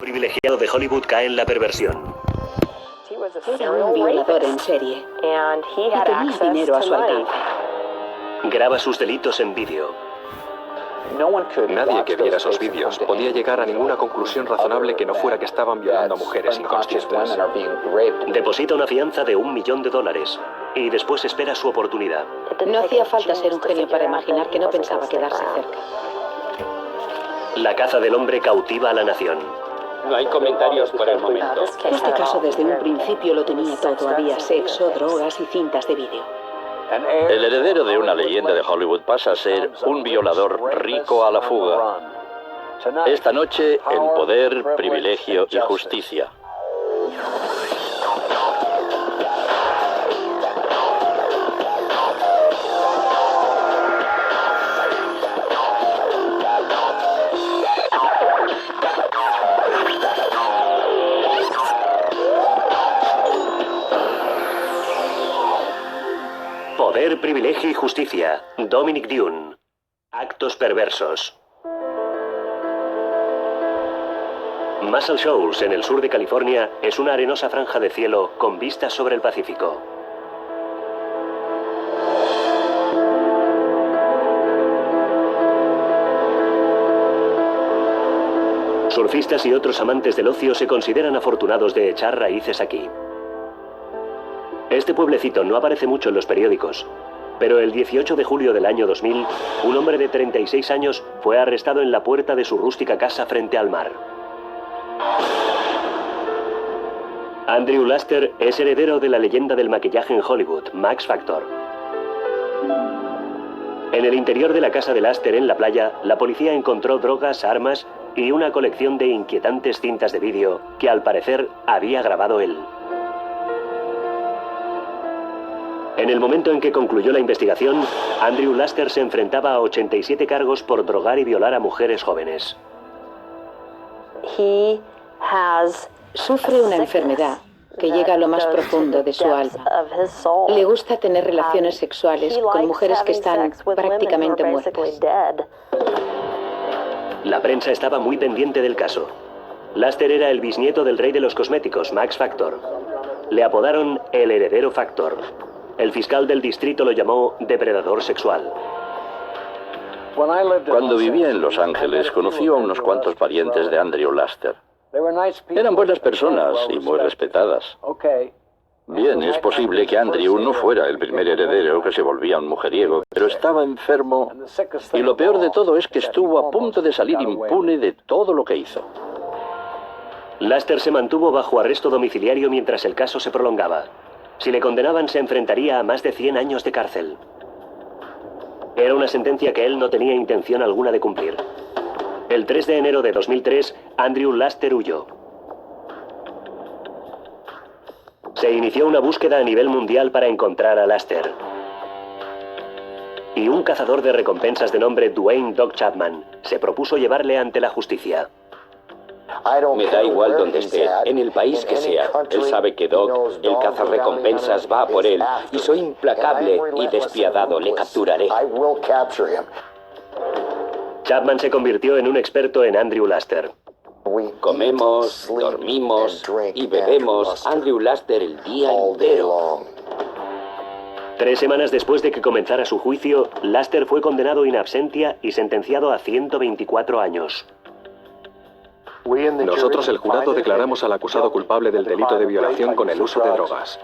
Privilegiado de Hollywood cae en la perversión. Era un violador en serie y tenía dinero a su alcance. Graba sus delitos en vídeo. Nadie que viera esos vídeos podía llegar a ninguna conclusión razonable que no fuera que estaban violando a mujeres inconscientes. Deposita una fianza de $1 millón y después espera su oportunidad. No hacía falta ser un genio para imaginar que no pensaba quedarse cerca. La caza del hombre cautiva a la nación. No hay comentarios por el momento. Este caso desde un principio lo tenía todo. Había sexo, drogas y cintas de vídeo. El heredero de una leyenda de Hollywood pasa a ser un violador rico a la fuga. Esta noche, en Poder, Privilegio y Justicia. Poder, Privilegio y Justicia. Dominic Dune. Actos perversos. Muscle Shoals, en el sur de California, es una arenosa franja de cielo con vistas sobre el Pacífico. Surfistas y otros amantes del ocio se consideran afortunados de echar raíces aquí. Este pueblecito no aparece mucho en los periódicos, pero el 18 de julio del año 2000, un hombre de 36 años fue arrestado en la puerta de su rústica casa frente al mar. Andrew Laster es heredero de la leyenda del maquillaje en Hollywood, Max Factor. En el interior de la casa de Laster en la playa, la policía encontró drogas, armas y una colección de inquietantes cintas de vídeo que al parecer había grabado él. En el momento en que concluyó la investigación, Andrew Laster se enfrentaba a 87 cargos por drogar y violar a mujeres jóvenes. Sufre una enfermedad que llega a lo más profundo de su alma. Le gusta tener relaciones sexuales con mujeres que están prácticamente muertas. La prensa estaba muy pendiente del caso. Laster era el bisnieto del rey de los cosméticos, Max Factor. Le apodaron el heredero Factor. El fiscal del distrito lo llamó depredador sexual. Cuando vivía en Los Ángeles, conocí a unos cuantos parientes de Andrew Laster. Eran buenas personas y muy respetadas. Bien, es posible que Andrew no fuera el primer heredero que se volvía un mujeriego, pero estaba enfermo y lo peor de todo es que estuvo a punto de salir impune de todo lo que hizo. Laster se mantuvo bajo arresto domiciliario mientras el caso se prolongaba. Si le condenaban, se enfrentaría a más de 100 años de cárcel. Era una sentencia que él no tenía intención alguna de cumplir. El 3 de enero de 2003, Andrew Laster huyó. Se inició una búsqueda a nivel mundial para encontrar a Laster. Y un cazador de recompensas de nombre Dwayne Doc Chapman se propuso llevarle ante la justicia. Me da igual donde esté, en el país que sea. Él sabe que Doc, el cazarrecompensas, va a por él. Y soy implacable y despiadado. Le capturaré. Chapman se convirtió en un experto en Andrew Laster. Comemos, dormimos y bebemos Andrew Laster el día entero. 3 semanas después de que comenzara su juicio, Laster fue condenado in absentia y sentenciado a 124 años. Nosotros, el jurado, declaramos al acusado culpable del delito de violación con el uso de drogas.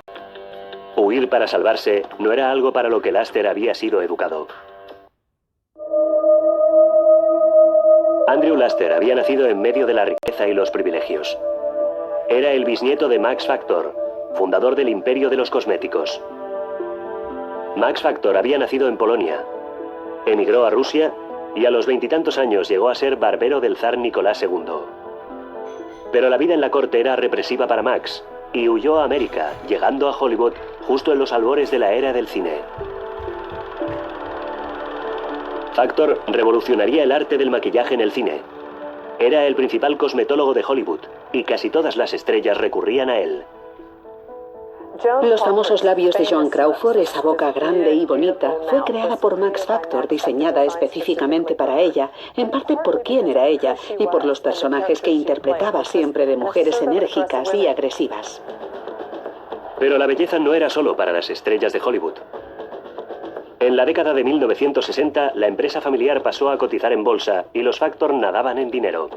Huir para salvarse no era algo para lo que Laster había sido educado. Andrew Laster había nacido en medio de la riqueza y los privilegios. Era el bisnieto de Max Factor, fundador del imperio de los cosméticos. Max Factor había nacido en Polonia. Emigró a Rusia y a los 20 y tantos años llegó a ser barbero del zar Nicolás II. Pero la vida en la corte era represiva para Max y huyó a América, llegando a Hollywood justo en los albores de la era del cine. Factor revolucionaría el arte del maquillaje en el cine. Era el principal cosmetólogo de Hollywood y casi todas las estrellas recurrían a él. Los famosos labios de Joan Crawford, esa boca grande y bonita, fue creada por Max Factor, diseñada específicamente para ella, en parte por quién era ella y por los personajes que interpretaba, siempre de mujeres enérgicas y agresivas. Pero la belleza no era solo para las estrellas de Hollywood. En la década de 1960, la empresa familiar pasó a cotizar en bolsa y los Factor nadaban en dinero.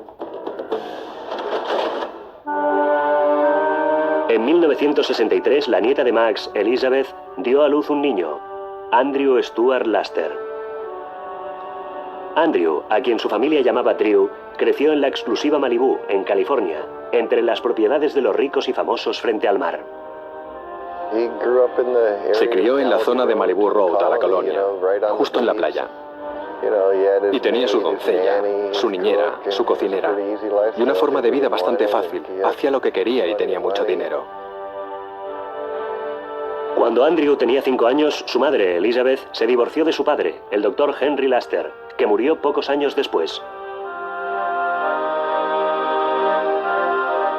En 1963, la nieta de Max, Elizabeth, dio a luz un niño, Andrew Stuart Laster. Andrew, a quien su familia llamaba Drew, creció en la exclusiva Malibú, en California, entre las propiedades de los ricos y famosos frente al mar. Se crió en la zona de Malibu Road, a la colonia, justo en la playa. Y tenía su doncella, su niñera, su cocinera, y una forma de vida bastante fácil. Hacía lo que quería y tenía mucho dinero. Cuando Andrew tenía 5 años, su madre, Elizabeth, se divorció de su padre, el doctor Henry Laster, que murió pocos años después.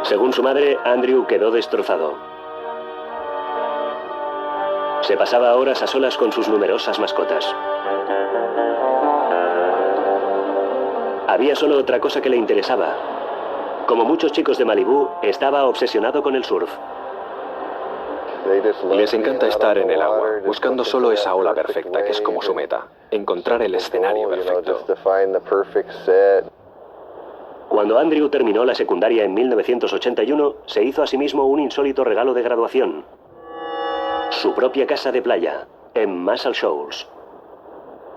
Según su madre, Andrew quedó destrozado. Se pasaba horas a solas con sus numerosas mascotas. Había solo otra cosa que le interesaba. Como muchos chicos de Malibú, estaba obsesionado con el surf. Les encanta estar en el agua, buscando solo esa ola perfecta, que es como su meta. Encontrar el escenario perfecto. Cuando Andrew terminó la secundaria en 1981, se hizo a sí mismo un insólito regalo de graduación. Su propia casa de playa, en Muscle Shoals.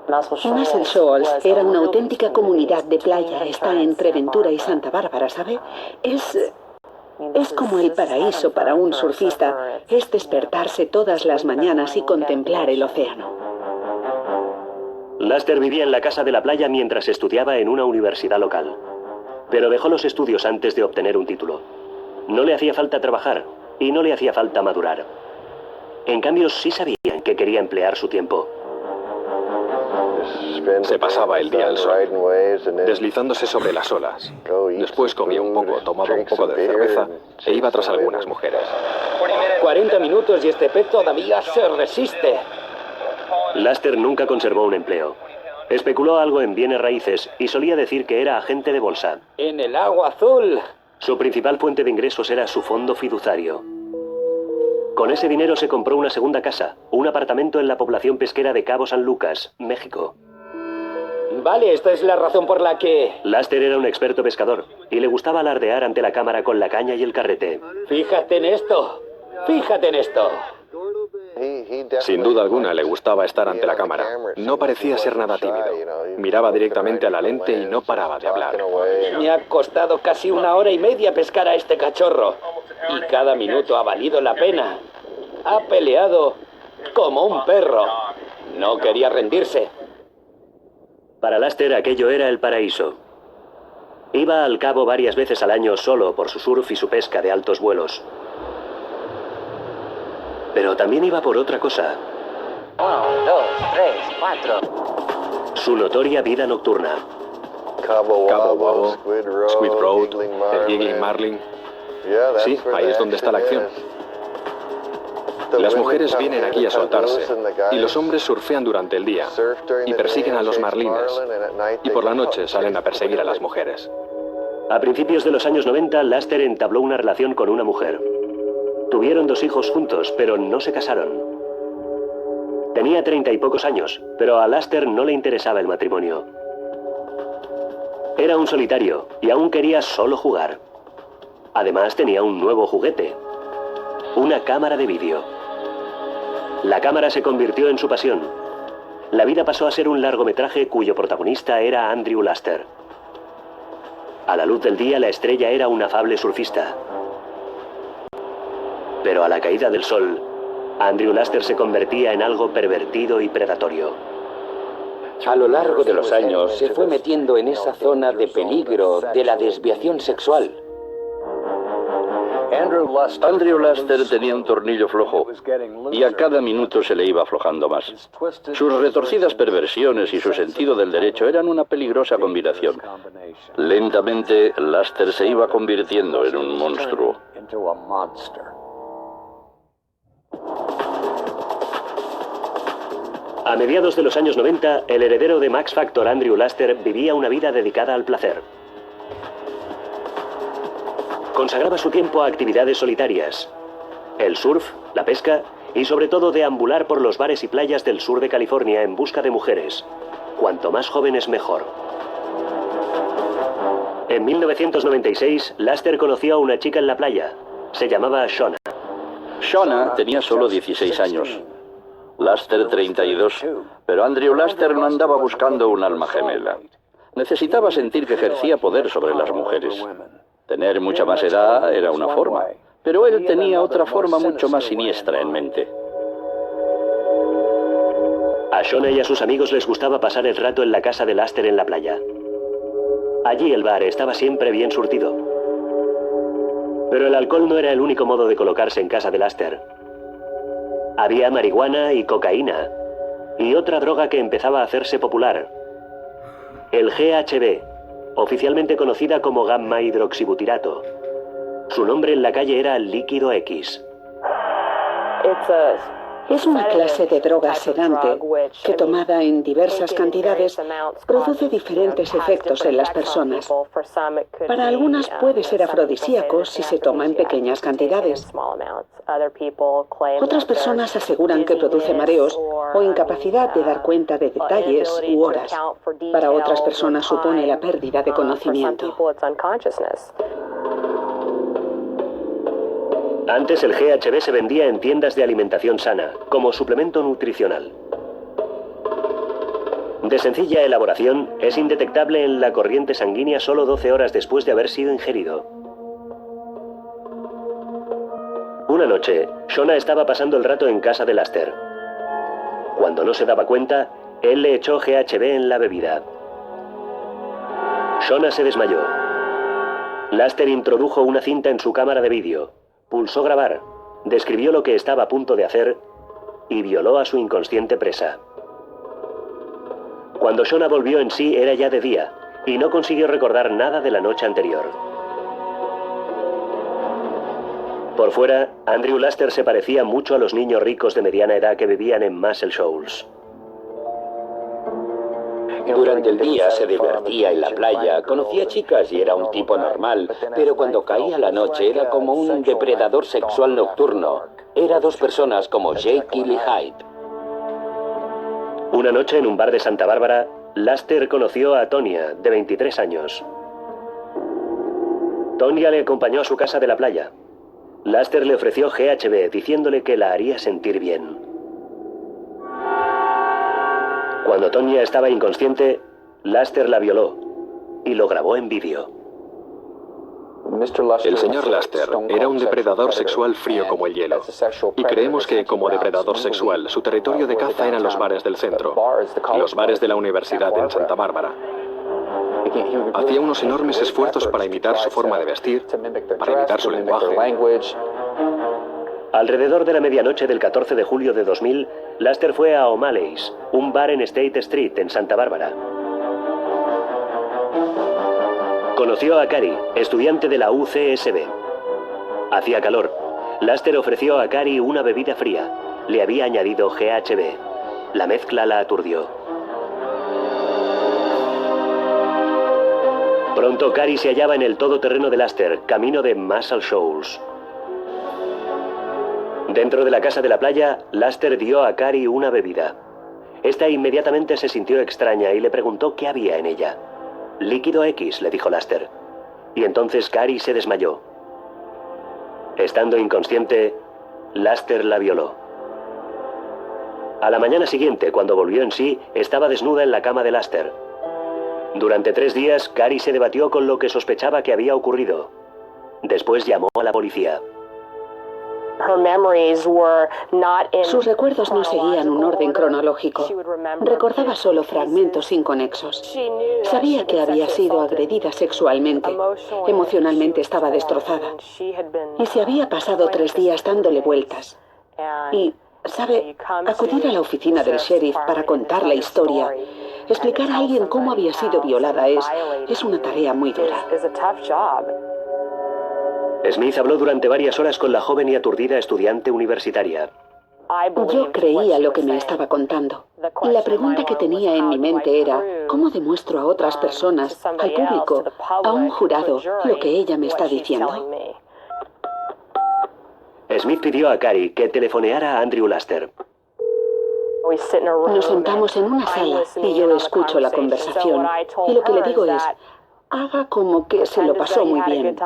Muscle Shoals era una auténtica comunidad de playa. Está entre Ventura y Santa Bárbara, ¿sabe? Es como el paraíso para un surfista. Es despertarse todas las mañanas y contemplar el océano. Laster vivía en la casa de la playa mientras estudiaba en una universidad local. Pero dejó los estudios antes de obtener un título. No le hacía falta trabajar y no le hacía falta madurar. En cambio, sí sabían que quería emplear su tiempo. Se pasaba el día al sol, deslizándose sobre las olas. Después comía un poco, tomaba un poco de cerveza e iba tras algunas mujeres. 40 minutos y este pez todavía se resiste. Laster nunca conservó un empleo. Especuló algo en bienes raíces y solía decir que era agente de bolsa. En el agua azul. Su principal fuente de ingresos era su fondo fiduciario. Con ese dinero se compró una segunda casa, un apartamento en la población pesquera de Cabo San Lucas, México. Vale, esta es la razón por la que... Laster era un experto pescador y le gustaba alardear ante la cámara con la caña y el carrete. Fíjate en esto. Fíjate en esto. Sin duda alguna le gustaba estar ante la cámara. No parecía ser nada tímido. Miraba directamente a la lente y no paraba de hablar. Me ha costado casi 1 hora y media pescar a este cachorro. Y cada minuto ha valido la pena. Ha peleado como un perro. No quería rendirse. Para Laster aquello era el paraíso. Iba al cabo varias veces al año solo por su surf y su pesca de altos vuelos. Pero también iba por otra cosa. 1, 2, 3, 4. Su notoria vida nocturna. Cabo Wabo, Squid Road, el Giggling Marlin. Sí, ahí es donde está la acción. Las mujeres vienen aquí a soltarse y los hombres surfean durante el día y persiguen a los marlines y por la noche salen a perseguir a las mujeres. A principios de los años 90, Laster entabló una relación con una mujer. Tuvieron 2 hijos juntos, pero no se casaron. Tenía 30 y pocos años, pero a Laster no le interesaba el matrimonio. Era un solitario y aún quería solo jugar. Además tenía un nuevo juguete, una cámara de vídeo. La cámara se convirtió en su pasión. La vida pasó a ser un largometraje cuyo protagonista era Andrew Laster. A la luz del día, la estrella era un afable surfista. Pero a la caída del sol, Andrew Laster se convertía en algo pervertido y predatorio. A lo largo de los años se fue metiendo en esa zona de peligro de la desviación sexual. Andrew Laster tenía un tornillo flojo y a cada minuto se le iba aflojando más. Sus retorcidas perversiones y su sentido del derecho eran una peligrosa combinación. Lentamente, Laster se iba convirtiendo en un monstruo. A mediados de los años 90, el heredero de Max Factor, Andrew Laster, vivía una vida dedicada al placer. Consagraba su tiempo a actividades solitarias, el surf, la pesca y sobre todo deambular por los bares y playas del sur de California en busca de mujeres. Cuanto más jóvenes, mejor. En 1996, Laster conoció a una chica en la playa. Se llamaba Shona. Shona tenía solo 16 años. Laster 32, pero Andrew Laster no andaba buscando un alma gemela. Necesitaba sentir que ejercía poder sobre las mujeres. Tener mucha más edad era una forma, pero él tenía otra forma mucho más siniestra en mente. A Shona y a sus amigos les gustaba pasar el rato en la casa de Laster en la playa. Allí el bar estaba siempre bien surtido. Pero el alcohol no era el único modo de colocarse en casa de Laster. Había marihuana y cocaína, y otra droga que empezaba a hacerse popular, el GHB, oficialmente conocida como gamma hidroxibutirato. Su nombre en la calle era líquido X. Es una clase de droga sedante que, tomada en diversas cantidades, produce diferentes efectos en las personas. Para algunas puede ser afrodisíaco si se toma en pequeñas cantidades. Otras personas aseguran que produce mareos o incapacidad de dar cuenta de detalles u horas. Para otras personas supone la pérdida de conocimiento. Antes el GHB se vendía en tiendas de alimentación sana, como suplemento nutricional. De sencilla elaboración, es indetectable en la corriente sanguínea solo 12 horas después de haber sido ingerido. Una noche, Shona estaba pasando el rato en casa de Laster. Cuando no se daba cuenta, él le echó GHB en la bebida. Shona se desmayó. Laster introdujo una cinta en su cámara de vídeo. Pulsó grabar, describió lo que estaba a punto de hacer y violó a su inconsciente presa. Cuando Shona volvió en sí era ya de día y no consiguió recordar nada de la noche anterior. Por fuera, Andrew Laster se parecía mucho a los niños ricos de mediana edad que vivían en Muscle Shoals. Durante el día se divertía en la playa, conocía chicas y era un tipo normal, pero cuando caía la noche era como un depredador sexual nocturno. Era dos personas como Jekyll y Hyde. Una noche en un bar de Santa Bárbara, Laster conoció a Tonya, de 23 años. Tonya le acompañó a su casa de la playa. Laster le ofreció GHB, diciéndole que la haría sentir bien. Cuando Tonya estaba inconsciente, Laster la violó y lo grabó en vídeo. El señor Laster era un depredador sexual frío como el hielo. Y creemos que, como depredador sexual, su territorio de caza eran los bares del centro, los bares de la universidad en Santa Bárbara. Hacía unos enormes esfuerzos para imitar su forma de vestir, para imitar su lenguaje. Alrededor de la medianoche del 14 de julio de 2000, Laster fue a O'Malley's, un bar en State Street, en Santa Bárbara. Conoció a Cari, estudiante de la UCSB. Hacía calor. Laster ofreció a Cari una bebida fría. Le había añadido GHB. La mezcla la aturdió. Pronto Cari se hallaba en el todoterreno de Laster, camino de Muscle Shoals. Dentro de la casa de la playa, Laster dio a Cari una bebida. Esta inmediatamente se sintió extraña y le preguntó qué había en ella. Líquido X, le dijo Laster. Y entonces Cari se desmayó. Estando inconsciente, Laster la violó. A la mañana siguiente, cuando volvió en sí, estaba desnuda en la cama de Laster. Durante 3 días, Cari se debatió con lo que sospechaba que había ocurrido. Después llamó a la policía. Sus recuerdos no seguían un orden cronológico. Recordaba solo fragmentos inconexos. Sabía que había sido agredida sexualmente. Emocionalmente estaba destrozada. Y se había pasado 3 días dándole vueltas. Y, ¿sabe? Acudir a la oficina del sheriff para contar la historia, explicar a alguien cómo había sido violada es una tarea muy dura. Smith habló durante varias horas con la joven y aturdida estudiante universitaria. Yo creía lo que me estaba contando. Y la pregunta que tenía en mi mente era, ¿cómo demuestro a otras personas, al público, a un jurado, lo que ella me está diciendo? Smith pidió a Cary que telefoneara a Andrew Laster. Nos sentamos en una sala y yo escucho la conversación. Y lo que le digo es, haga como que se lo pasó muy bien.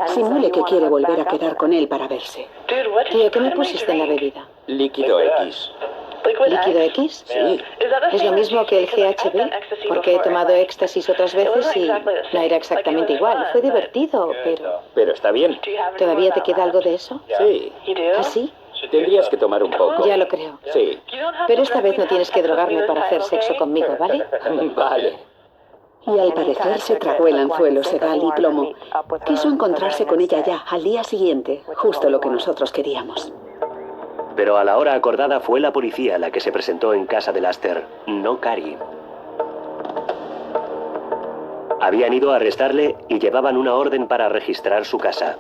Simule que quiere volver a quedar con él para verse. Tío, ¿qué me pusiste en la bebida? Líquido X. ¿Líquido X? Sí. ¿Es lo mismo que el GHB? Porque he tomado éxtasis otras veces y no era exactamente igual. Fue divertido, pero... Pero está bien. ¿Todavía te queda algo de eso? Sí. ¿Así? Tendrías que tomar un poco. Ya lo creo. Sí. Pero esta vez no tienes que drogarme para hacer sexo conmigo, ¿vale? Vale. Y al parecer se tragó el anzuelo sedal y plomo. Quiso encontrarse con ella ya, al día siguiente, justo lo que nosotros queríamos. Pero a la hora acordada fue la policía la que se presentó en casa de Laster, no Cary. Habían ido a arrestarle y llevaban una orden para registrar su casa.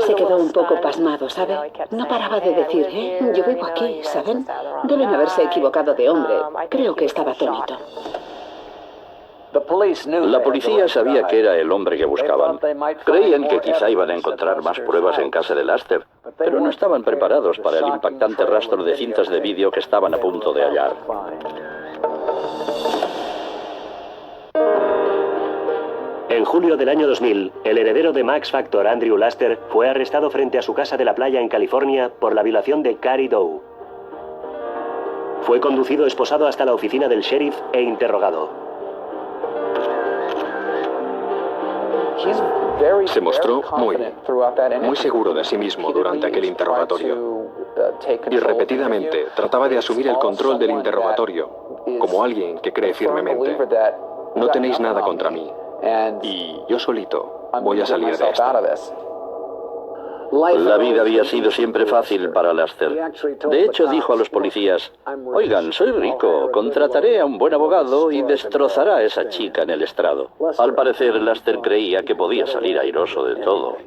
Se quedó un poco pasmado, ¿sabe? No paraba de decir, yo vivo aquí, ¿saben? Deben haberse equivocado de hombre. Creo que estaba atónito. La policía sabía que era el hombre que buscaban. Creían que quizá iban a encontrar más pruebas en casa de Laster, pero no estaban preparados para el impactante rastro de cintas de vídeo que estaban a punto de hallar. En julio del año 2000, el heredero de Max Factor, Andrew Laster, fue arrestado frente a su casa de la playa en California por la violación de Cary Doe. Fue conducido esposado hasta la oficina del sheriff e interrogado. Se mostró muy seguro de sí mismo durante aquel interrogatorio y repetidamente trataba de asumir el control del interrogatorio como alguien que cree firmemente. No tenéis nada contra mí y yo solito voy a salir de esta. La vida había sido siempre fácil para Laster. De hecho, dijo a los policías, oigan, soy rico, contrataré a un buen abogado y destrozará a esa chica en el estrado. Al parecer, Laster creía que podía salir airoso de todo.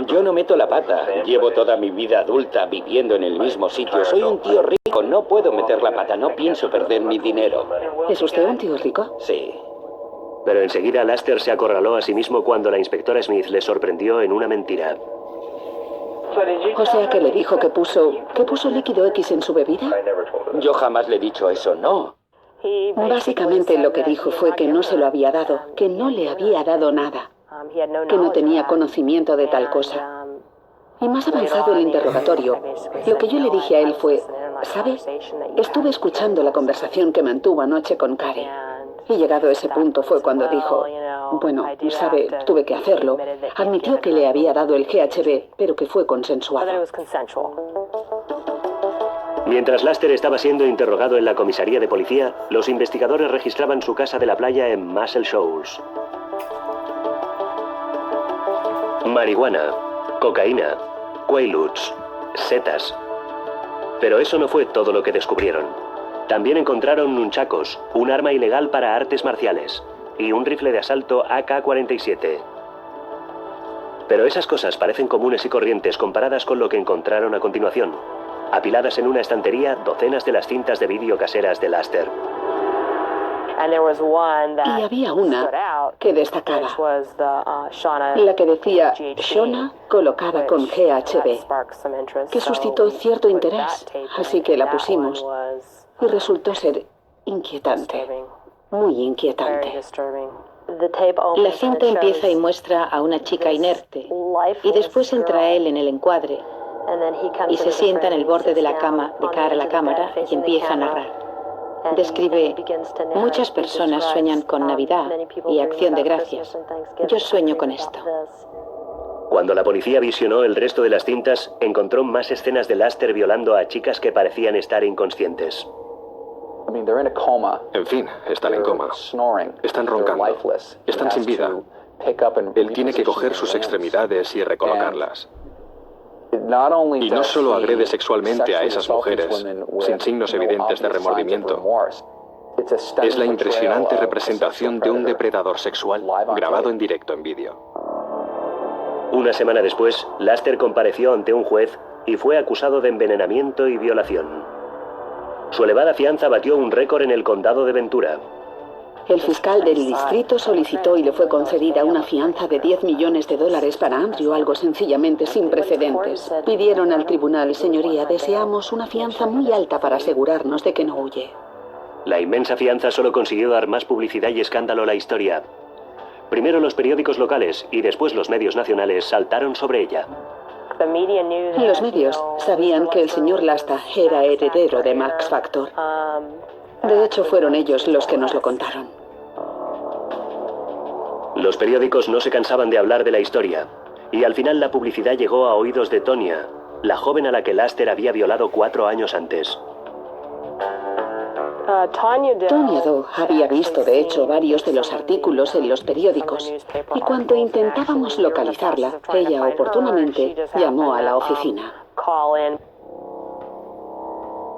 Yo no meto la pata. Llevo toda mi vida adulta viviendo en el mismo sitio. Soy un tío rico, no puedo meter la pata, no pienso perder mi dinero. ¿Es usted un tío rico? Sí. Pero enseguida Laster se acorraló a sí mismo cuando la inspectora Smith le sorprendió en una mentira. O sea que le dijo que puso líquido X en su bebida. Yo jamás le he dicho eso, no. Básicamente lo que dijo fue que no se lo había dado, que no le había dado nada, que no tenía conocimiento de tal cosa. Y más avanzado el interrogatorio, lo que yo le dije a él fue, ¿sabe? Estuve escuchando la conversación que mantuvo anoche con Cary. Y llegado a ese punto fue cuando dijo, bueno, sabe, tuve que hacerlo. Admitió que le había dado el GHB, pero que fue consensuado. Mientras Laster estaba siendo interrogado en la comisaría de policía, los investigadores registraban su casa de la playa en Muscle Shoals. Marihuana, cocaína, quaaludes, setas. Pero eso no fue todo lo que descubrieron. También encontraron nunchakos, un arma ilegal para artes marciales, y un rifle de asalto AK-47. Pero esas cosas parecen comunes y corrientes comparadas con lo que encontraron a continuación. Apiladas en una estantería, docenas de las cintas de vídeo caseras de Laster. Y había una que destacaba, la que decía Shona colocada con GHB, que suscitó cierto interés, así que la pusimos. Y resultó ser inquietante, muy inquietante. La cinta empieza y muestra a una chica inerte, y después entra él en el encuadre, y se sienta en el borde de la cama, de cara a la cámara, y empieza a narrar. Describe, muchas personas sueñan con Navidad y Acción de Gracias. Yo sueño con esto. Cuando la policía visionó el resto de las cintas, encontró más escenas de Laster violando a chicas que parecían estar inconscientes. En fin, están en coma. Están roncando. Están sin vida. Él tiene que coger sus extremidades y recolocarlas. Y no solo agrede sexualmente a esas mujeres, sin signos evidentes de remordimiento. Es la impresionante representación de un depredador sexual grabado en directo en vídeo. Una semana después, Laster compareció ante un juez y fue acusado de envenenamiento y violación. Su elevada fianza batió un récord en el condado de Ventura. El fiscal del distrito solicitó y le fue concedida una fianza de $10 millones para Andrew, algo sencillamente sin precedentes. Pidieron al tribunal: señoría, deseamos una fianza muy alta para asegurarnos de que no huye. La inmensa fianza solo consiguió dar más publicidad y escándalo a la historia. Primero los periódicos locales y después los medios nacionales saltaron sobre ella. Los medios sabían que el señor Lasta era heredero de Max Factor. De hecho, fueron ellos los que nos lo contaron. Los periódicos no se cansaban de hablar de la historia, y al final la publicidad llegó a oídos de Tonya, la joven a la que Laster había violado 4 años antes. Tonya Doe había visto, de hecho, varios de los artículos en los periódicos, y cuando intentábamos localizarla, ella oportunamente llamó a la oficina.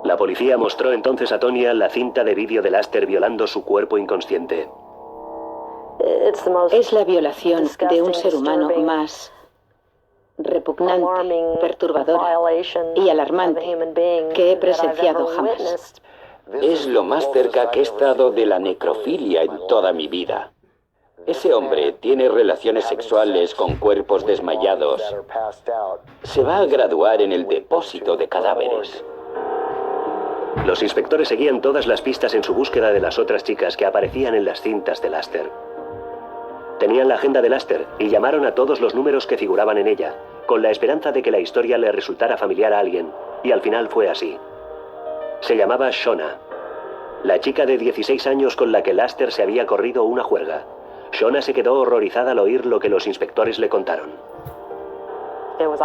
La policía mostró entonces a Tonya la cinta de vídeo de Laster violando su cuerpo inconsciente. Es la violación de un ser humano más repugnante, perturbadora y alarmante que he presenciado jamás. Es lo más cerca que he estado de la necrofilia en toda mi vida. Ese hombre tiene relaciones sexuales con cuerpos desmayados. Se va a graduar en el depósito de cadáveres. Los inspectores seguían todas las pistas en su búsqueda de las otras chicas que aparecían en las cintas de Laster. Tenían la agenda de Laster y llamaron a todos los números que figuraban en ella, con la esperanza de que la historia le resultara familiar a alguien, y al final fue así. Se llamaba Shona, la chica de 16 años con la que Laster se había corrido una juerga. Shona se quedó horrorizada al oír lo que los inspectores le contaron.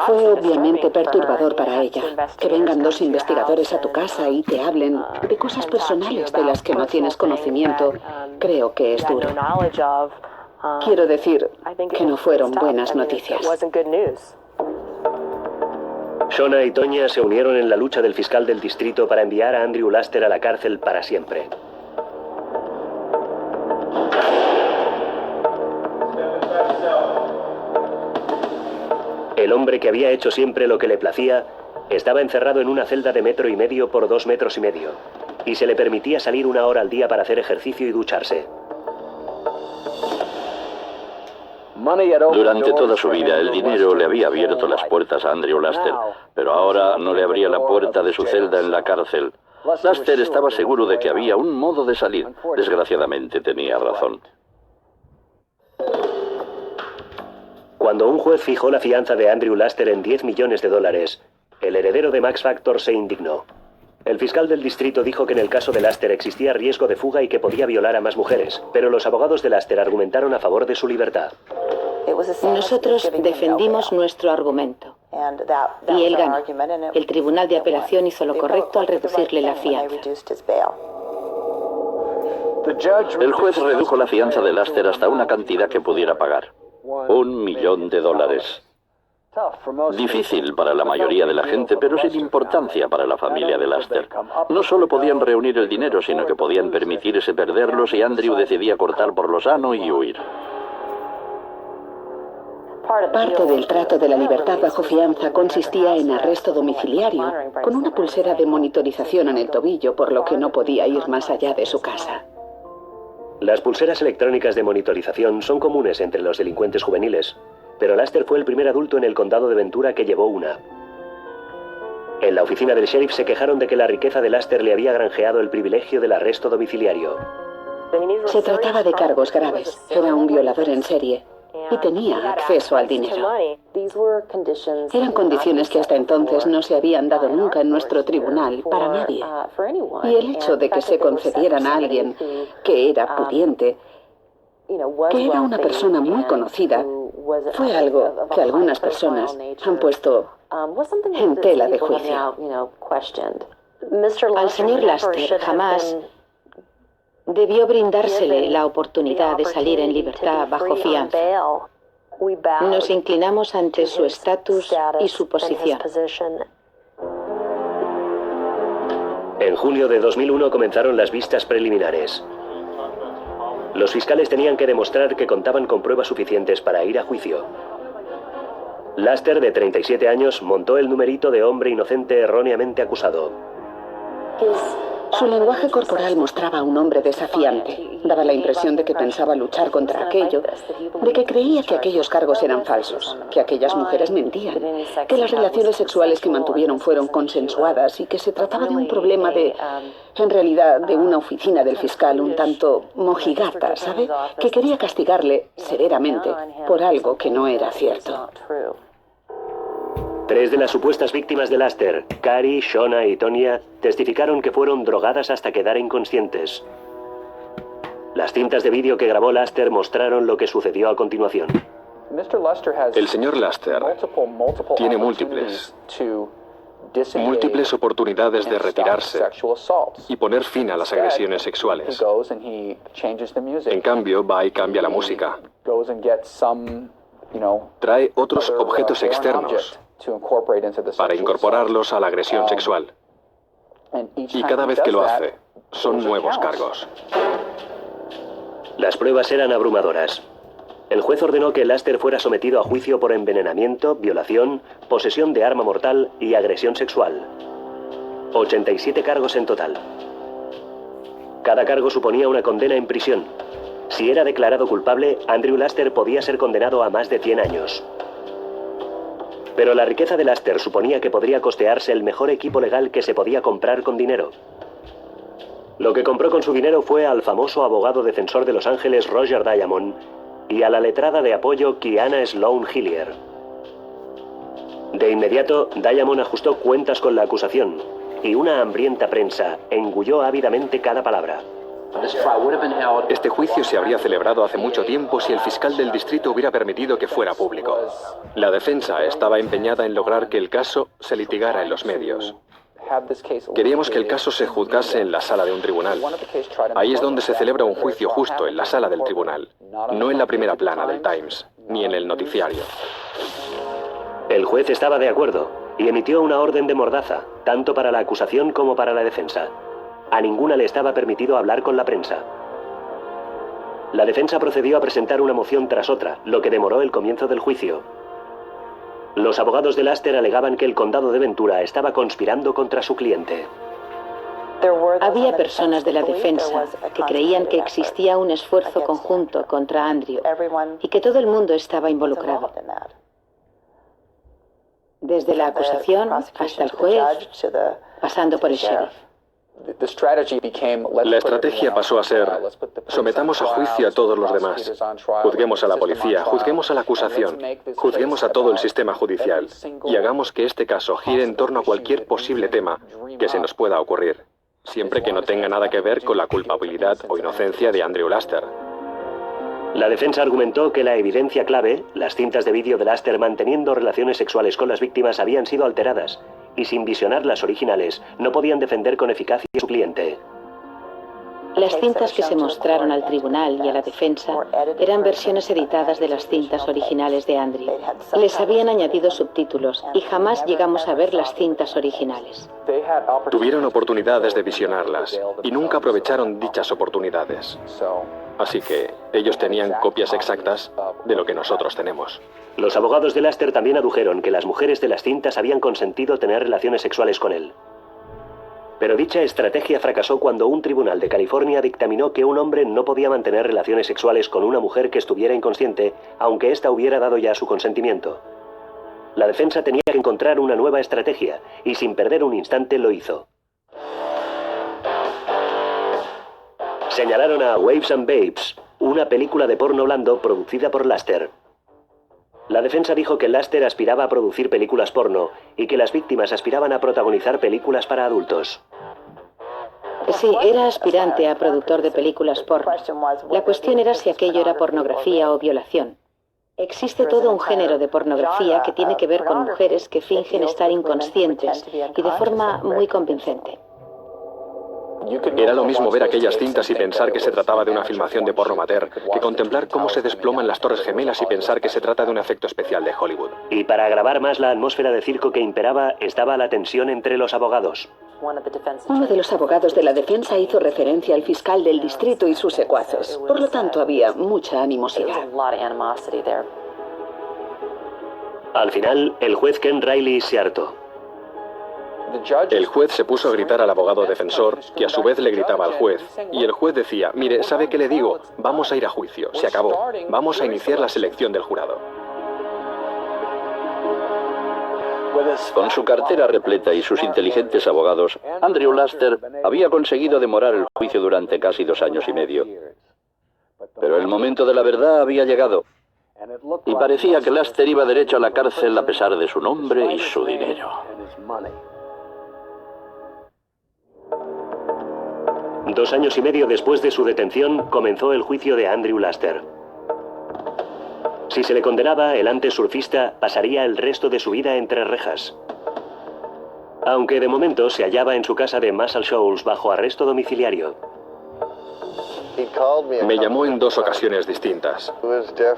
Fue obviamente perturbador para ella que vengan 2 investigadores a tu casa y te hablen de cosas personales de las que no tienes conocimiento. Creo que es duro. Quiero decir que no fueron buenas noticias. Shona y Tonya se unieron en la lucha del fiscal del distrito para enviar a Andrew Laster a la cárcel para siempre. El hombre que había hecho siempre lo que le placía estaba encerrado en una celda de 1,5 metros por 2,5 metros, y se le permitía salir 1 hora al día para hacer ejercicio y ducharse. Durante toda su vida, el dinero le había abierto las puertas a Andrew Laster, pero ahora no le abría la puerta de su celda en la cárcel. Laster estaba seguro de que había un modo de salir. Desgraciadamente tenía razón. Cuando un juez fijó la fianza de Andrew Laster en $10 millones, el heredero de Max Factor se indignó. El fiscal del distrito dijo que en el caso de Laster existía riesgo de fuga y que podía violar a más mujeres, pero los abogados de Laster argumentaron a favor de su libertad. Nosotros defendimos nuestro argumento y él ganó. El tribunal de apelación hizo lo correcto al reducirle la fianza. El juez redujo la fianza de Laster hasta una cantidad que pudiera pagar: $1 millón. Difícil para la mayoría de la gente, pero sin importancia para la familia de Laster. No solo podían reunir el dinero, sino que podían permitirse perderlo si Andrew decidía cortar por lo sano y huir. Parte del trato de la libertad bajo fianza consistía en arresto domiciliario, con una pulsera de monitorización en el tobillo, por lo que no podía ir más allá de su casa. Las pulseras electrónicas de monitorización son comunes entre los delincuentes juveniles, pero Laster fue el primer adulto en el condado de Ventura que llevó una. En la oficina del sheriff se quejaron de que la riqueza de Laster le había granjeado el privilegio del arresto domiciliario. Se trataba de cargos graves. Era un violador en serie y tenía acceso al dinero. Eran condiciones que hasta entonces no se habían dado nunca en nuestro tribunal para nadie. Y el hecho de que se concedieran a alguien que era pudiente, que era una persona muy conocida, fue algo que algunas personas han puesto en tela de juicio. Al señor Laster jamás debió brindársele la oportunidad de salir en libertad bajo fianza. Nos inclinamos ante su estatus y su posición. En julio de 2001 comenzaron las vistas preliminares. Los fiscales tenían que demostrar que contaban con pruebas suficientes para ir a juicio. Laster, de 37 años, montó el numerito de hombre inocente erróneamente acusado. Su lenguaje corporal mostraba a un hombre desafiante. Daba la impresión de que pensaba luchar contra aquello, de que creía que aquellos cargos eran falsos, que aquellas mujeres mentían, que las relaciones sexuales que mantuvieron fueron consensuadas y que se trataba de un problema en realidad, de una oficina del fiscal un tanto mojigata, ¿sabe? Que quería castigarle severamente por algo que no era cierto. 3 de las supuestas víctimas de Laster, Carrie, Shona y Tonya, testificaron que fueron drogadas hasta quedar inconscientes. Las cintas de vídeo que grabó Laster mostraron lo que sucedió a continuación. El señor Laster tiene múltiples oportunidades de retirarse y poner fin a las agresiones sexuales. En cambio, va y cambia la música. Trae otros objetos externos para incorporarlos a la agresión sexual. Y cada vez que lo hace, son nuevos cargos. Las pruebas eran abrumadoras. El juez ordenó que Laster fuera sometido a juicio por envenenamiento, violación, posesión de arma mortal y agresión sexual. 87 cargos en total. Cada cargo suponía una condena en prisión. Si era declarado culpable, Andrew Laster podía ser condenado a más de 100 años. Pero la riqueza de Laster suponía que podría costearse el mejor equipo legal que se podía comprar con dinero. Lo que compró con su dinero fue al famoso abogado defensor de Los Ángeles Roger Diamond y a la letrada de apoyo Kiana Sloan Hillier. De inmediato, Diamond ajustó cuentas con la acusación y una hambrienta prensa engulló ávidamente cada palabra. Este juicio se habría celebrado hace mucho tiempo si el fiscal del distrito hubiera permitido que fuera público. La defensa estaba empeñada en lograr que el caso se litigara en los medios. Queríamos que el caso se juzgase en la sala de un tribunal. Ahí es donde se celebra un juicio justo, en la sala del tribunal, no en la primera plana del Times, ni en el noticiario. El juez estaba de acuerdo y emitió una orden de mordaza, tanto para la acusación como para la defensa. A ninguna le estaba permitido hablar con la prensa. La defensa procedió a presentar una moción tras otra, lo que demoró el comienzo del juicio. Los abogados de Laster alegaban que el condado de Ventura estaba conspirando contra su cliente. Había personas de la defensa que creían que existía un esfuerzo conjunto contra Andrew y que todo el mundo estaba involucrado. Desde la acusación hasta el juez, pasando por el sheriff. La estrategia pasó a ser: sometamos a juicio a todos los demás, juzguemos a la policía, juzguemos a la acusación, juzguemos a todo el sistema judicial y hagamos que este caso gire en torno a cualquier posible tema que se nos pueda ocurrir, siempre que no tenga nada que ver con la culpabilidad o inocencia de Andrew Laster. La defensa argumentó que la evidencia clave, las cintas de vídeo de Laster manteniendo relaciones sexuales con las víctimas, habían sido alteradas, y sin visionar las originales, no podían defender con eficacia a su cliente. Las cintas que se mostraron al tribunal y a la defensa eran versiones editadas de las cintas originales de Andrew. Les habían añadido subtítulos y jamás llegamos a ver las cintas originales. Tuvieron oportunidades de visionarlas y nunca aprovecharon dichas oportunidades. Así que ellos tenían copias exactas de lo que nosotros tenemos. Los abogados de Laster también adujeron que las mujeres de las cintas habían consentido tener relaciones sexuales con él. Pero dicha estrategia fracasó cuando un tribunal de California dictaminó que un hombre no podía mantener relaciones sexuales con una mujer que estuviera inconsciente, aunque ésta hubiera dado ya su consentimiento. La defensa tenía que encontrar una nueva estrategia, y sin perder un instante lo hizo. Señalaron a Waves and Babes, una película de porno blando producida por Laster. La defensa dijo que Laster aspiraba a producir películas porno y que las víctimas aspiraban a protagonizar películas para adultos. Sí, era aspirante a productor de películas porno. La cuestión era si aquello era pornografía o violación. Existe todo un género de pornografía que tiene que ver con mujeres que fingen estar inconscientes y de forma muy convincente. Era lo mismo ver aquellas cintas y pensar que se trataba de una filmación de porno amateur, que contemplar cómo se desploman las Torres Gemelas y pensar que se trata de un efecto especial de Hollywood. Y para agravar más la atmósfera de circo que imperaba, estaba la tensión entre los abogados. Uno de los abogados de la defensa hizo referencia al fiscal del distrito y sus secuaces. Por lo tanto, había mucha animosidad. Al final, el juez Ken Riley se hartó. El juez se puso a gritar al abogado defensor, que a su vez le gritaba al juez. Y el juez decía, mire, ¿sabe qué le digo? Vamos a ir a juicio, se acabó. Vamos a iniciar la selección del jurado. Con su cartera repleta y sus inteligentes abogados, Andrew Laster había conseguido demorar el juicio durante casi 2 años y medio. Pero el momento de la verdad había llegado. Y parecía que Laster iba derecho a la cárcel a pesar de su nombre y su dinero. 2 años y medio después de su detención, comenzó el juicio de Andrew Laster. Si se le condenaba, el antes surfista pasaría el resto de su vida entre rejas. Aunque de momento se hallaba en su casa de Muscle Shoals bajo arresto domiciliario. Me llamó en 2 ocasiones distintas.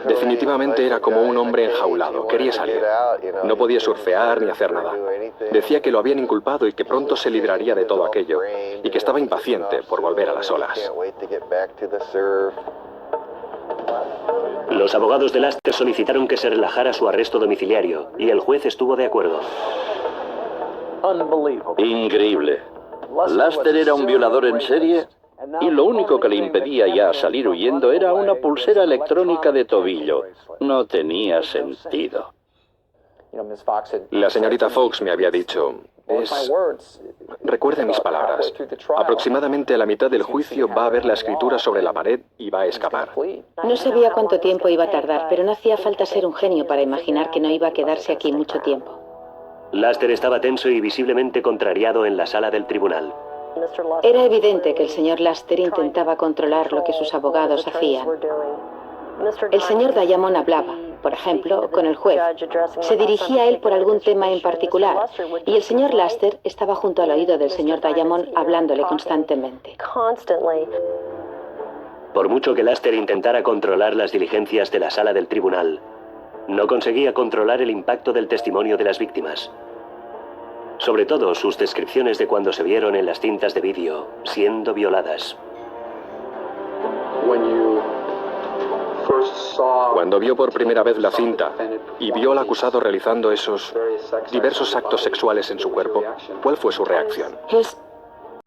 Definitivamente era como un hombre enjaulado, quería salir. No podía surfear ni hacer nada. Decía que lo habían inculpado y que pronto se libraría de todo aquello, y que estaba impaciente por volver a las olas. Los abogados de Laster solicitaron que se relajara su arresto domiciliario, y el juez estuvo de acuerdo. Increíble. Laster era un violador en serie y lo único que le impedía ya salir huyendo era una pulsera electrónica de tobillo. No tenía sentido. La señorita Fox me había dicho, recuerde mis palabras, aproximadamente a la mitad del juicio va a ver la escritura sobre la pared y va a escapar. No sabía cuánto tiempo iba a tardar, pero no hacía falta ser un genio para imaginar que no iba a quedarse aquí mucho tiempo. Laster estaba tenso y visiblemente contrariado en la sala del tribunal. Era evidente que el señor Laster intentaba controlar lo que sus abogados hacían. El señor Diamond hablaba, por ejemplo, con el juez. Se dirigía a él por algún tema en particular, y el señor Laster estaba junto al oído del señor Diamond hablándole constantemente. Por mucho que Laster intentara controlar las diligencias de la sala del tribunal, no conseguía controlar el impacto del testimonio de las víctimas. Sobre todo sus descripciones de cuando se vieron en las cintas de vídeo siendo violadas. Cuando vio por primera vez la cinta y vio al acusado realizando esos diversos actos sexuales en su cuerpo, ¿cuál fue su reacción? Es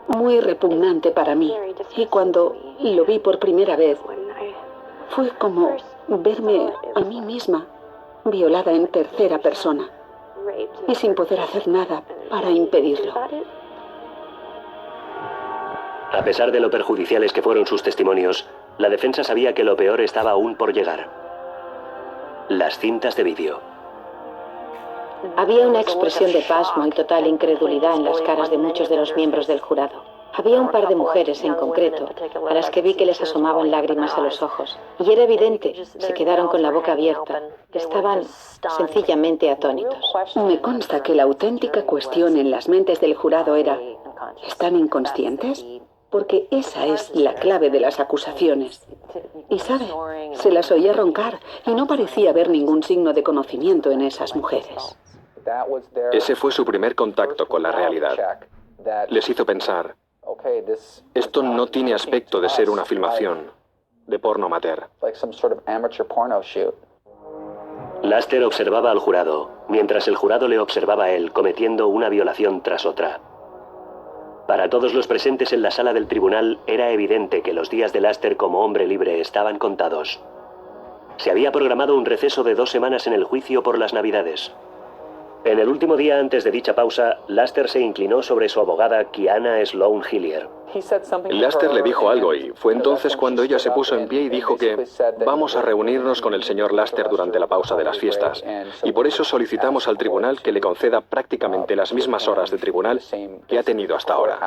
muy repugnante para mí. Y cuando lo vi por primera vez, fue como verme a mí misma violada en tercera persona y sin poder hacer nada para impedirlo. A pesar de lo perjudiciales que fueron sus testimonios, la defensa sabía que lo peor estaba aún por llegar. Las cintas de vídeo. Había una expresión de pasmo y total incredulidad en las caras de muchos de los miembros del jurado. Había un par de mujeres en concreto a las que vi que les asomaban lágrimas a los ojos. Y era evidente, se quedaron con la boca abierta. Estaban sencillamente atónitos. Me consta que la auténtica cuestión en las mentes del jurado era, ¿están inconscientes? Porque esa es la clave de las acusaciones. Y sabe, se las oía roncar y no parecía haber ningún signo de conocimiento en esas mujeres. Ese fue su primer contacto con la realidad. Les hizo pensar, esto no tiene aspecto de ser una filmación de porno amateur. Laster observaba al jurado, mientras el jurado le observaba a él cometiendo una violación tras otra. Para todos los presentes en la sala del tribunal era evidente que los días de Laster como hombre libre estaban contados. Se había programado un receso de 2 semanas en el juicio por las Navidades. En el último día antes de dicha pausa, Laster se inclinó sobre su abogada Kiana Sloan Hillier. Laster le dijo algo y fue entonces cuando ella se puso en pie y dijo que vamos a reunirnos con el señor Laster durante la pausa de las fiestas. Y por eso solicitamos al tribunal que le conceda prácticamente las mismas horas de tribunal que ha tenido hasta ahora.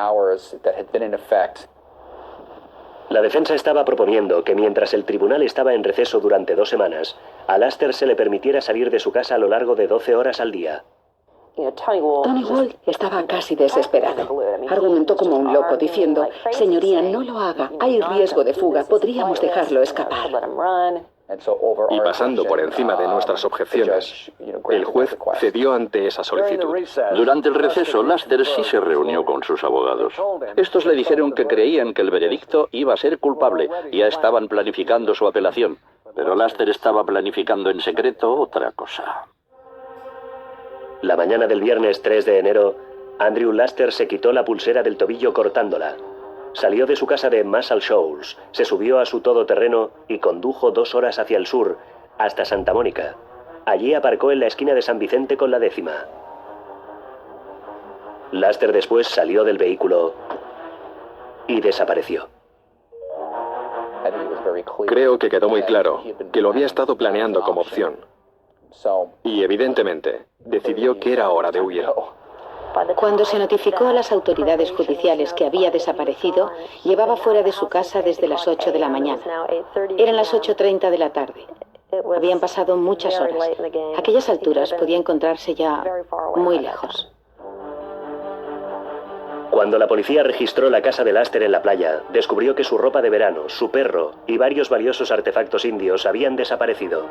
La defensa estaba proponiendo que mientras el tribunal estaba en receso durante 2 semanas, a Laster se le permitiera salir de su casa a lo largo de 12 horas al día. Tony Wald estaba casi desesperado. Argumentó como un loco diciendo, señoría, no lo haga, hay riesgo de fuga, podríamos dejarlo escapar. Y pasando por encima de nuestras objeciones, el juez cedió ante esa solicitud. Durante el receso, Laster sí se reunió con sus abogados. Estos le dijeron que creían que el veredicto iba a ser culpable y ya estaban planificando su apelación. Pero Laster estaba planificando en secreto otra cosa. La mañana del viernes 3 de enero, Andrew Laster se quitó la pulsera del tobillo cortándola. Salió de su casa de Muscle Shoals, se subió a su todoterreno y condujo 2 horas hacia el sur, hasta Santa Mónica. Allí aparcó en la esquina de San Vicente con la 10ª. Laster después salió del vehículo y desapareció. Creo que quedó muy claro que lo había estado planeando como opción. Y evidentemente decidió que era hora de huir. Cuando se notificó a las autoridades judiciales que había desaparecido, llevaba fuera de su casa desde las 8 de la mañana. Eran las 8:30 de la tarde. Habían pasado muchas horas. A aquellas alturas podía encontrarse ya muy lejos. Cuando la policía registró la casa de Laster en la playa, descubrió que su ropa de verano, su perro y varios valiosos artefactos indios habían desaparecido.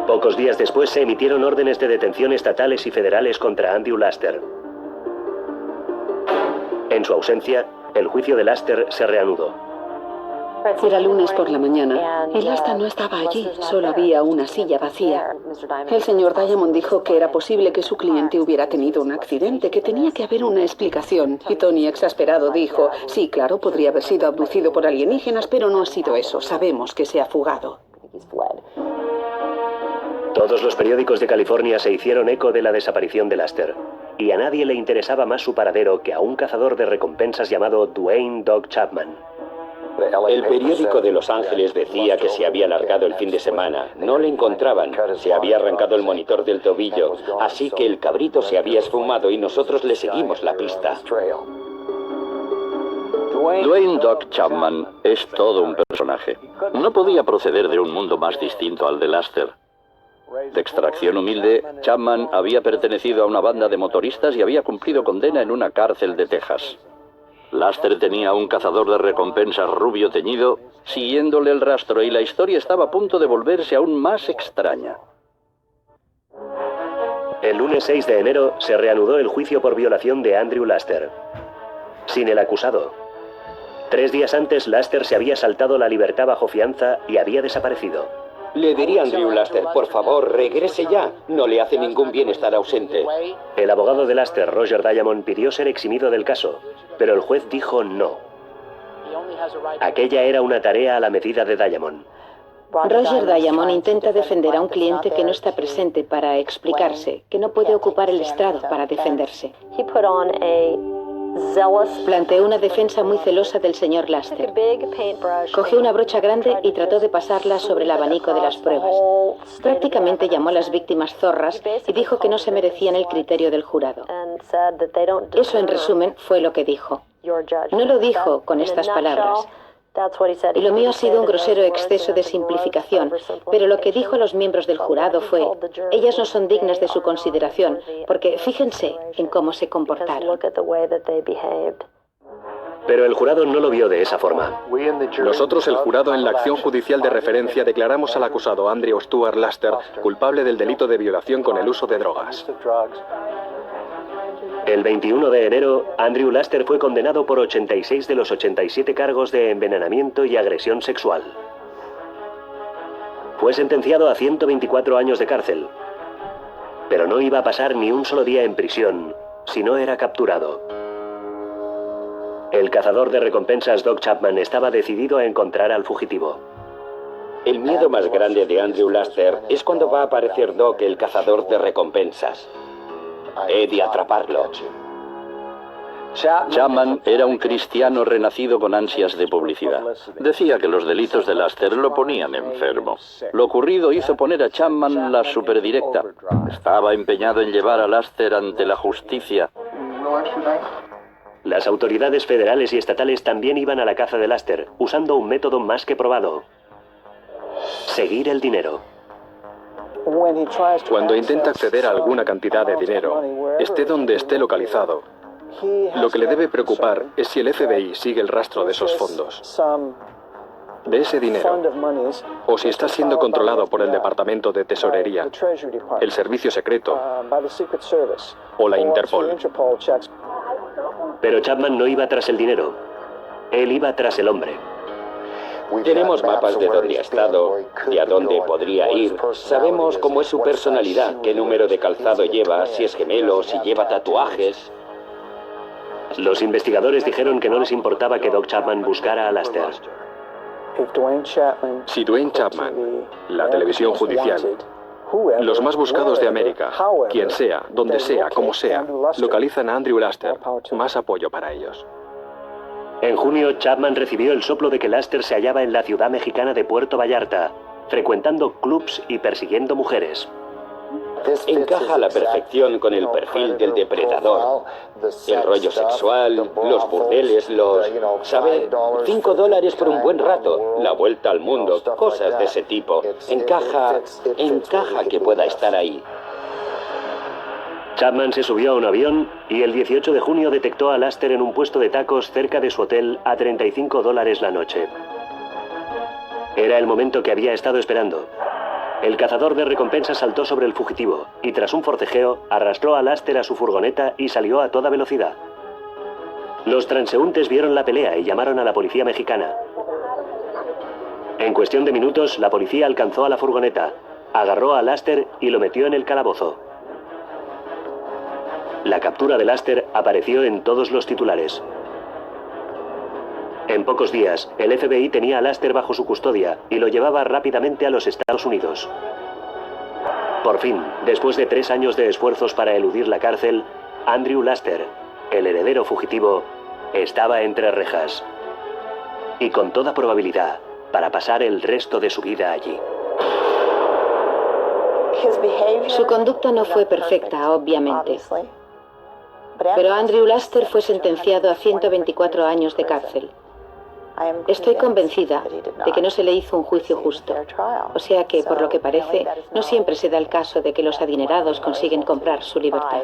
Pocos días después se emitieron órdenes de detención estatales y federales contra Andrew Laster. En su ausencia, el juicio de Laster se reanudó. Era lunes por la mañana. El asta no estaba allí, solo había una silla vacía. El señor Diamond dijo que era posible que su cliente hubiera tenido un accidente, que tenía que haber una explicación. Y Tony, exasperado, dijo, sí, claro, podría haber sido abducido por alienígenas, pero no ha sido eso. Sabemos que se ha fugado. Todos los periódicos de California se hicieron eco de la desaparición de Laster. Y a nadie le interesaba más su paradero que a un cazador de recompensas llamado Dwayne Dog Chapman. El periódico de Los Ángeles decía que se había alargado el fin de semana. No le encontraban. Se había arrancado el monitor del tobillo. Así que el cabrito se había esfumado y nosotros le seguimos la pista. Dwayne Dog Chapman es todo un personaje. No podía proceder de un mundo más distinto al de Laster. De extracción humilde, Chapman había pertenecido a una banda de motoristas y había cumplido condena en una cárcel de Texas. Laster tenía un cazador de recompensas rubio teñido, siguiéndole el rastro, y la historia estaba a punto de volverse aún más extraña. El lunes 6 de enero se reanudó el juicio por violación de Andrew Laster. Sin el acusado. 3 días antes, Laster se había saltado la libertad bajo fianza y había desaparecido. Le diría a Andrew Laster, por favor, regrese ya. No le hace ningún bien estar ausente. El abogado de Laster, Roger Diamond, pidió ser eximido del caso, pero el juez dijo no. Aquella era una tarea a la medida de Diamond. Roger Diamond intenta defender a un cliente que no está presente para explicarse, que no puede ocupar el estrado para defenderse. Planteó una defensa muy celosa del señor Laster. Cogió una brocha grande y trató de pasarla sobre el abanico de las pruebas. Prácticamente llamó a las víctimas zorras y dijo que no se merecían el criterio del jurado. Eso, en resumen, fue lo que dijo. No lo dijo con estas palabras. Y lo mío ha sido un grosero exceso de simplificación, pero lo que dijo a los miembros del jurado fue: ellas no son dignas de su consideración, porque fíjense en cómo se comportaron. Pero el jurado no lo vio de esa forma. Nosotros, el jurado, en la acción judicial de referencia, declaramos al acusado Andrew Stuart Laster culpable del delito de violación con el uso de drogas. El 21 de enero, Andrew Laster fue condenado por 86 de los 87 cargos de envenenamiento y agresión sexual. Fue sentenciado a 124 años de cárcel, pero no iba a pasar ni un solo día en prisión si no era capturado. El cazador de recompensas Dog Chapman estaba decidido a encontrar al fugitivo. El miedo más grande de Andrew Laster es cuando va a aparecer Doc, el cazador de recompensas. He de atraparlo. Chapman era un cristiano renacido con ansias de publicidad. Decía que los delitos de Laster lo ponían enfermo. Lo ocurrido hizo poner a Chapman la superdirecta. Estaba empeñado en llevar a Laster ante la justicia. Las autoridades federales y estatales también iban a la caza de Laster, usando un método más que probado: seguir el dinero. Cuando intenta acceder a alguna cantidad de dinero, esté donde esté localizado, lo que le debe preocupar es si el FBI sigue el rastro de esos fondos, de ese dinero, o si está siendo controlado por el Departamento de Tesorería, el Servicio Secreto o la Interpol. Pero Chapman no iba tras el dinero, él iba tras el hombre. Tenemos mapas de dónde ha estado y a dónde podría ir. Sabemos cómo es su personalidad, qué número de calzado lleva, si es gemelo, si lleva tatuajes. Los investigadores dijeron que no les importaba que Doc Chapman buscara a Laster. Si Dwayne Chapman, la televisión judicial, los más buscados de América, quien sea, donde sea, como sea, localizan a Andrew Laster, más apoyo para ellos. En junio, Chapman recibió el soplo de que Laster se hallaba en la ciudad mexicana de Puerto Vallarta, frecuentando clubs y persiguiendo mujeres. Encaja a la perfección con el perfil del depredador. El rollo sexual, los burdeles, ¿sabe? $5 por un buen rato, la vuelta al mundo, cosas de ese tipo. Encaja que pueda estar ahí. Chapman se subió a un avión y el 18 de junio detectó a Laster en un puesto de tacos cerca de su hotel a $35 la noche. Era el momento que había estado esperando. El cazador de recompensas saltó sobre el fugitivo y tras un forcejeo arrastró a Laster a su furgoneta y salió a toda velocidad. Los transeúntes vieron la pelea y llamaron a la policía mexicana. En cuestión de minutos, la policía alcanzó a la furgoneta, agarró a Laster y lo metió en el calabozo. La captura de Laster apareció en todos los titulares. En pocos días, el FBI tenía a Laster bajo su custodia y lo llevaba rápidamente a los Estados Unidos. Por fin, después de 3 años de esfuerzos para eludir la cárcel, Andrew Laster, el heredero fugitivo, estaba entre rejas. Y con toda probabilidad, para pasar el resto de su vida allí. Su conducta no fue perfecta, obviamente. Pero Andrew Laster fue sentenciado a 124 años de cárcel. Estoy convencida de que no se le hizo un juicio justo. O sea que, por lo que parece, no siempre se da el caso de que los adinerados consiguen comprar su libertad.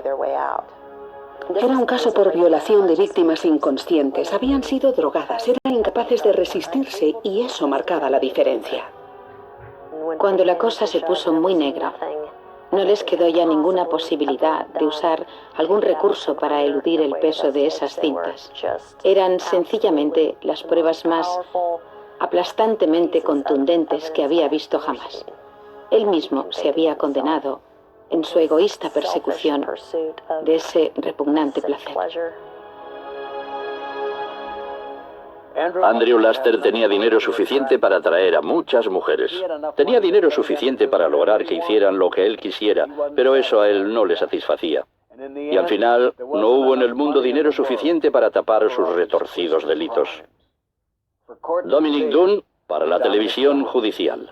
Era un caso por violación de víctimas inconscientes. Habían sido drogadas, eran incapaces de resistirse y eso marcaba la diferencia. Cuando la cosa se puso muy negra, no les quedó ya ninguna posibilidad de usar algún recurso para eludir el peso de esas cintas. Eran sencillamente las pruebas más aplastantemente contundentes que había visto jamás. Él mismo se había condenado en su egoísta persecución de ese repugnante placer. Andrew Laster tenía dinero suficiente para atraer a muchas mujeres. Tenía dinero suficiente para lograr que hicieran lo que él quisiera, pero eso a él no le satisfacía. Y al final, no hubo en el mundo dinero suficiente para tapar sus retorcidos delitos. Dominic Dunne, para la televisión judicial.